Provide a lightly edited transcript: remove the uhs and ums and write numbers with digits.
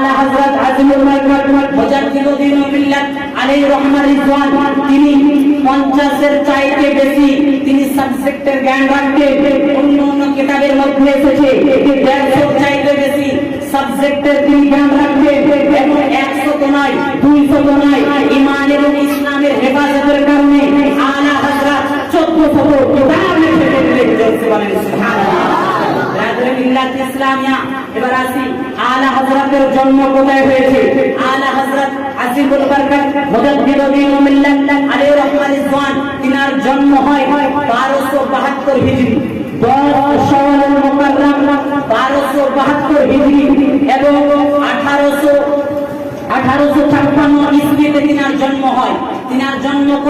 আলা হযরত আজিমুল মারকাত মুজাদ্দিদুদ্দিন মিল্লাত আলাইহি রহমান রিজওয়ান, তিনি 50 এর চাইতে বেশি তিনি সাবজেক্টের জ্ঞান রাখতেন। অন্য কিতাবের মধ্যে এসেছে 150 চাইতে বেশি সাবজেক্টের তিনি জ্ঞান রাখতেন, এবং 100 তো নয়, 200 তো নয়, ঈমান এবং ইসলামের হেফাজতের কারণে আলা হযরত 1400 কিতাব লিখেছিলেন। জোরসে বলেন সুবহানাল্লাহ। রাদুল মিল্লাত ইসলামিয়া। এবার আসি আলা হযরতের জন্ম কোথায় হয়েছে। আলা হযরত আজিমুল বারকাত মুজাদ্দিদুদ্দিন মিল্লাত আলাইহি রহমান রিজওয়ান, তিনার জন্ম হয় 1272 হিজরি, 10 শাওয়ালুল মুকাররম 1272 হিজরি, এবং 1856 ইসবিতে তিনার জন্ম হয়।